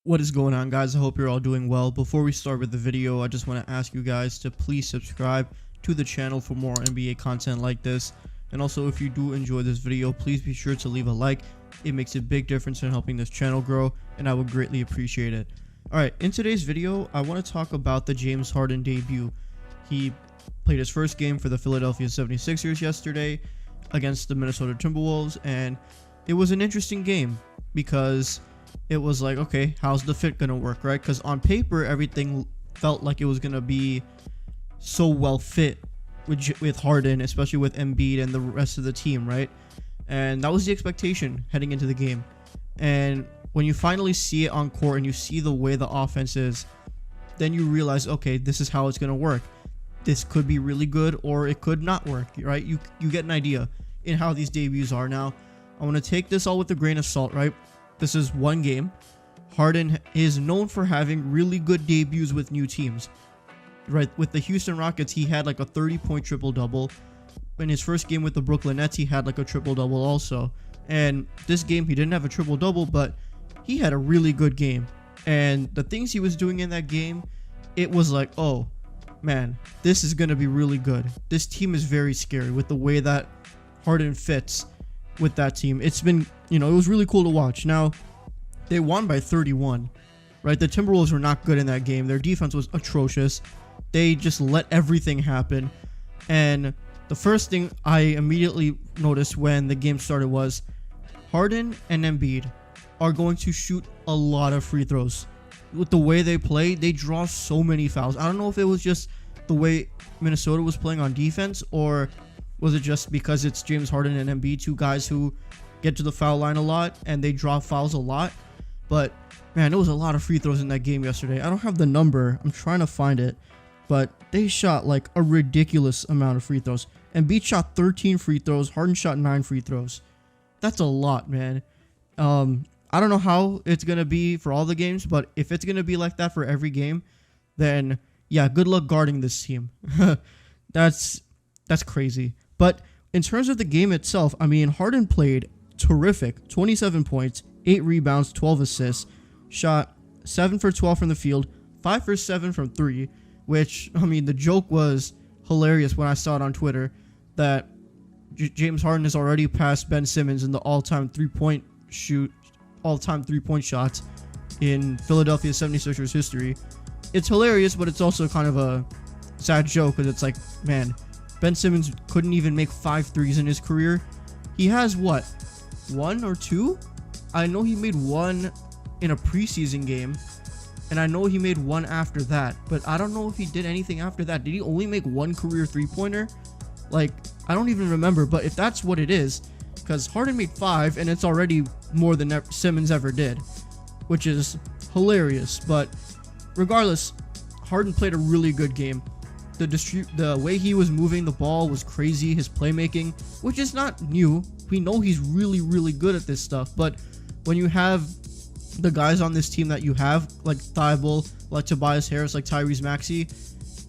What is going on, guys? I hope you're all doing well. Before we start with the video, I just want to ask you guys to please subscribe to the channel for more NBA content like this. And also, if you do enjoy this video, please be sure to leave a like. It makes a big difference in helping this channel grow, and I would greatly appreciate it. Alright, in today's video, I want to talk about the James Harden debut. He played his first game for the Philadelphia 76ers yesterday against the Minnesota Timberwolves, and it was an interesting game because it was like, okay, how's the fit gonna work, right? Because on paper, everything felt like it was gonna be so well fit with Harden, especially with Embiid and the rest of the team, right? And that was the expectation heading into the game. And when you finally see it on court and you see the way the offense is, then you realize, okay, this is how it's gonna work. This could be really good or it could not work, right? You get an idea in how these debuts are. Now, I want to take this all with a grain of salt, right? This is one game. Harden is known for having really good debuts with new teams, right? With the Houston Rockets, he had like a 30-point triple-double. In his first game with the Brooklyn Nets, he had like a triple-double also. And this game, he didn't have a triple-double, but he had a really good game. And the things he was doing in that game, it was like, oh, man, this is going to be really good. This team is very scary with the way that Harden fits with that team. It's been, it was really cool to watch. Now, they won by 31, right? The Timberwolves were not good in that game. Their defense was atrocious. They just let everything happen. And the first thing I immediately noticed when the game started was Harden and Embiid are going to shoot a lot of free throws. With the way they play, they draw so many fouls. I don't know if it was just the way Minnesota was playing on defense, or was it just because it's James Harden and Embiid, two guys who get to the foul line a lot and they draw fouls a lot. But man, there was a lot of free throws in that game yesterday. I don't have the number. I'm trying to find it. But they shot like a ridiculous amount of free throws. Embiid shot 13 free throws. Harden shot 9 free throws. That's a lot, man. I don't know how it's going to be for all the games, but if it's going to be like that for every game, then yeah, good luck guarding this team. That's crazy. But in terms of the game itself, I mean, Harden played terrific. 27 points, 8 rebounds, 12 assists, shot 7 for 12 from the field, 5 for 7 from 3, which, I mean, the joke was hilarious when I saw it on Twitter that James Harden has already passed Ben Simmons in the all-time three-point shots in Philadelphia 76ers history. It's hilarious, but it's also kind of a sad joke because it's like, man, Ben Simmons couldn't even make 5 threes in his career. He has what? 1 or 2? I know he made 1 in a preseason game, and I know he made 1 after that, but I don't know if he did anything after that. Did he only make 1 career three-pointer? Like, I don't even remember, but if that's what it is, because Harden made 5, and it's already more than Simmons ever did, which is hilarious. But regardless, Harden played a really good game. The way he was moving the ball was crazy. His playmaking, which is not new. We know he's really, really good at this stuff. But when you have the guys on this team that you have, like Thibault, like Tobias Harris, like Tyrese Maxey,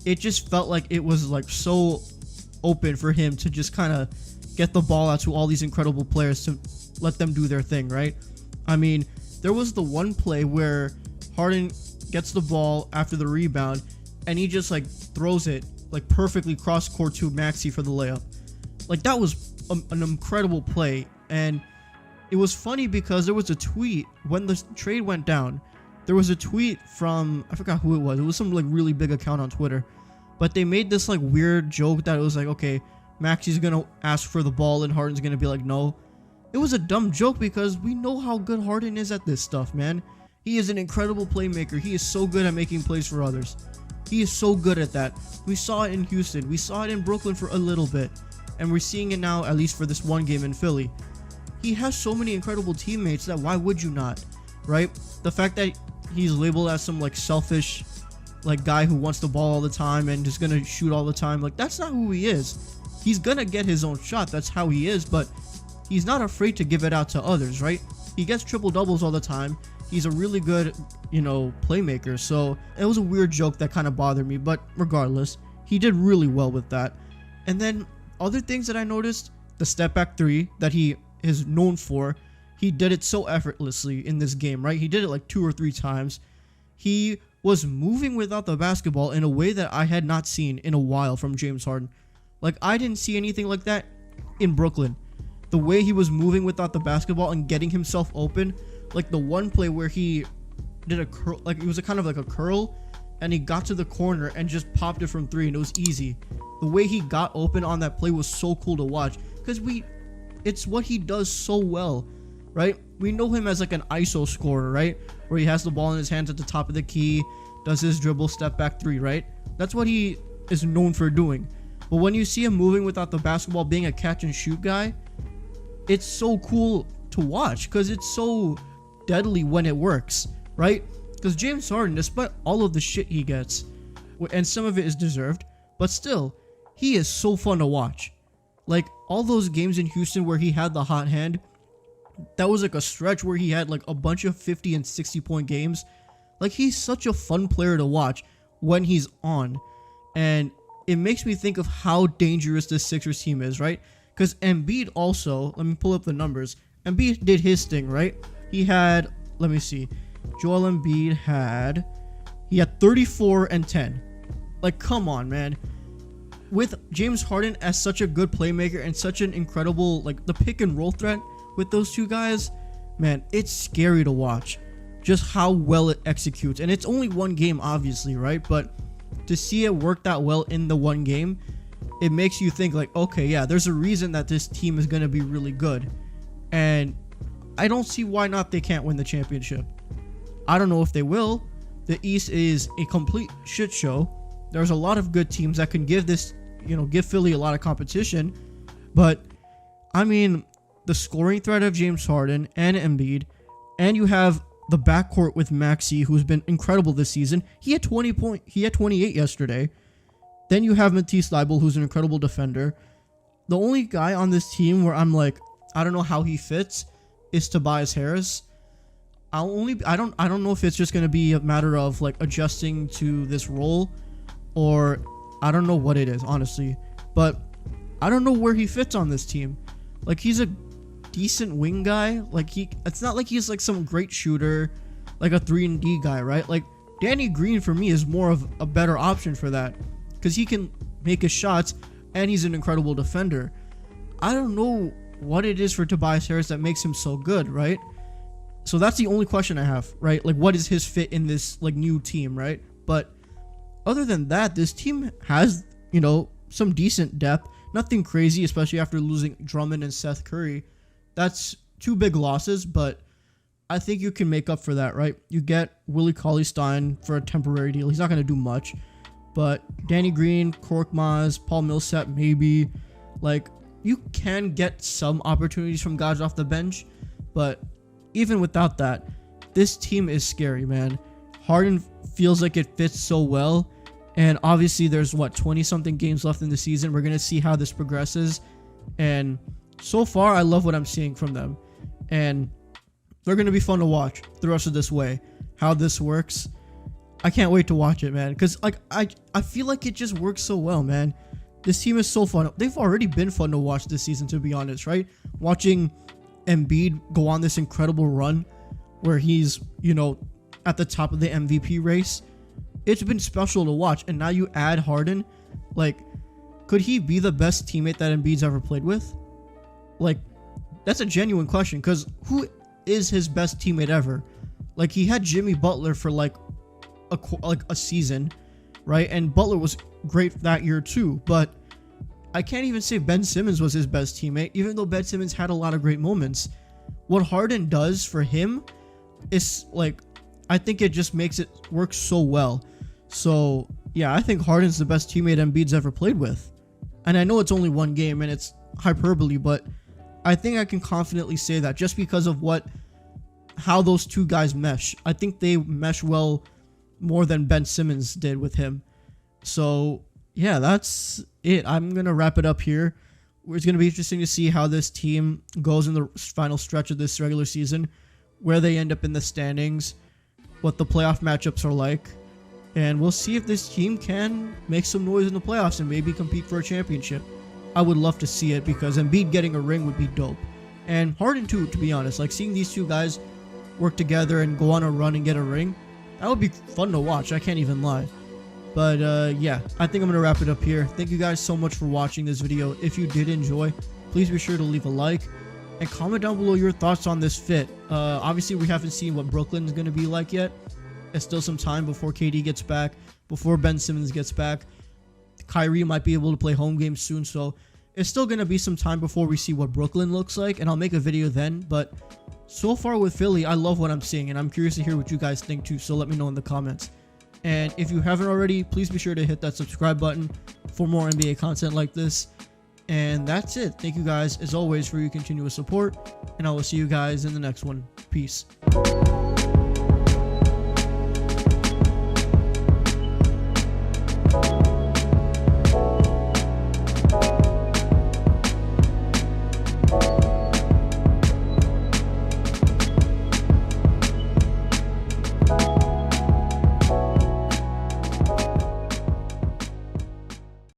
it just felt like it was like so open for him to just kind of get the ball out to all these incredible players to let them do their thing, right? I mean, there was the one play where Harden gets the ball after the rebound and he just like throws it like perfectly cross court to Maxey for the layup. Like, that was an incredible play. And it was funny because there was a tweet when the trade went down. There was a tweet from, I forgot who it was. It was some like really big account on Twitter, but they made this like weird joke that it was like, okay, Maxey's gonna ask for the ball and Harden's gonna be like, no. It was a dumb joke because we know how good Harden is at this stuff, man. He is an incredible playmaker. He is so good at making plays for others. He is so good at that. We saw it in Houston. We saw it in Brooklyn for a little bit. And we're seeing it now, at least for this one game in Philly. He has so many incredible teammates that why would you not, right? The fact that he's labeled as some like selfish like guy who wants the ball all the time and just gonna shoot all the time, like, that's not who he is. He's gonna get his own shot. That's how he is, but he's not afraid to give it out to others, right? He gets triple doubles all the time. He's a really good, playmaker. So it was a weird joke that kind of bothered me, but regardless, he did really well with that. And then other things that I noticed, the step back 3 that he is known for, he did it so effortlessly in this game, right? He did it like 2 or 3 times. He was moving without the basketball in a way that I had not seen in a while from James Harden. Like, I didn't see anything like that in Brooklyn. The way he was moving without the basketball and getting himself open, like the one play where he did a curl, like it was a kind of like a curl, and he got to the corner and just popped it from 3 and it was easy. The way he got open on that play was so cool to watch, because it's what he does so well, right? We know him as like an ISO scorer, right? Where he has the ball in his hands at the top of the key, does his dribble, step back 3, right? That's what he is known for doing. But when you see him moving without the basketball, being a catch and shoot guy, it's so cool to watch because it's so deadly when it works, right? Because James Harden, despite all of the shit he gets, and some of it is deserved, but still, he is so fun to watch. Like, all those games in Houston where he had the hot hand, that was like a stretch where he had like a bunch of 50 and 60 point games. Like, he's such a fun player to watch when he's on. And it makes me think of how dangerous this Sixers team is, right? Because Embiid also, let me pull up the numbers. Embiid did his thing, right? He had, let me see. Joel Embiid had 34 and 10. Like, come on, man. With James Harden as such a good playmaker and such an incredible, like, the pick and roll threat with those two guys, man, it's scary to watch just how well it executes. And it's only one game, obviously, right? But to see it work that well in the one game, it makes you think like, okay, yeah, there's a reason that this team is going to be really good. And I don't see why not they can't win the championship. I don't know if they will. The East is a complete shit show. There's a lot of good teams that can give this, give Philly a lot of competition. But, I mean, the scoring threat of James Harden and Embiid, and you have the backcourt with Maxey, who's been incredible this season. He had 28 yesterday. Then you have Matisse Thybulle, who's an incredible defender. The only guy on this team where I'm like, I don't know how he fits is Tobias Harris. I don't know if it's just going to be a matter of like adjusting to this role, or I don't know what it is, honestly. But I don't know where he fits on this team. Like, he's a decent wing guy. Like, it's not like he's like some great shooter, like a 3-and-D guy, right? Like, Danny Green for me is more of a better option for that, because he can make his shots and he's an incredible defender. I don't know what it is for Tobias Harris that makes him so good, right? So that's the only question I have, right? Like, what is his fit in this like new team, right? But other than that, this team has, some decent depth. Nothing crazy, especially after losing Drummond and Seth Curry. That's 2 big losses, but I think you can make up for that, right? You get Willie Cauley-Stein for a temporary deal. He's not going to do much. But Danny Green, Korkmaz, Paul Millsap, maybe. Like, you can get some opportunities from guys off the bench. But even without that, this team is scary, man. Harden feels like it fits so well. And obviously, there's, 20-something games left in the season. We're going to see how this progresses. And so far, I love what I'm seeing from them. And they're going to be fun to watch the rest of this way. How this works. I can't wait to watch it, man. Because like I feel like it just works so well, man. This team is so fun. They've already been fun to watch this season, to be honest, right? Watching Embiid go on this incredible run where he's, at the top of the MVP race. It's been special to watch. And now you add Harden. Like, could he be the best teammate that Embiid's ever played with? Like, that's a genuine question, because who is his best teammate ever? Like, he had Jimmy Butler for like a season, right? And Butler was great that year too, but I can't even say Ben Simmons was his best teammate, even though Ben Simmons had a lot of great moments. What Harden does for him is like, I think it just makes it work so well. So yeah, I think Harden's the best teammate Embiid's ever played with. And I know it's only one game and it's hyperbole, but I think I can confidently say that just because of how those two guys mesh. I think they mesh well more than Ben Simmons did with him. So yeah, that's it. I'm going to wrap it up here. It's going to be interesting to see how this team goes in the final stretch of this regular season, where they end up in the standings, what the playoff matchups are like, and we'll see if this team can make some noise in the playoffs and maybe compete for a championship. I would love to see it, because Embiid getting a ring would be dope. and Harden too, to be honest. Like, seeing these two guys work together and go on a run and get a ring, that would be fun to watch. I can't even lie. But yeah, I think I'm gonna wrap it up here. Thank you guys so much for watching this video. If you did enjoy, please be sure to leave a like and comment down below your thoughts on this fit. Obviously, we haven't seen what Brooklyn's gonna be like yet. It's still some time before KD gets back, before Ben Simmons gets back. Kyrie might be able to play home games soon, so it's still gonna be some time before we see what Brooklyn looks like, and I'll make a video then. But so far with Philly, I love what I'm seeing, and I'm curious to hear what you guys think too, so let me know in the comments. And if you haven't already, please be sure to hit that subscribe button for more NBA content like this. And that's it. Thank you guys, as always, for your continuous support, and I will see you guys in the next one. Peace.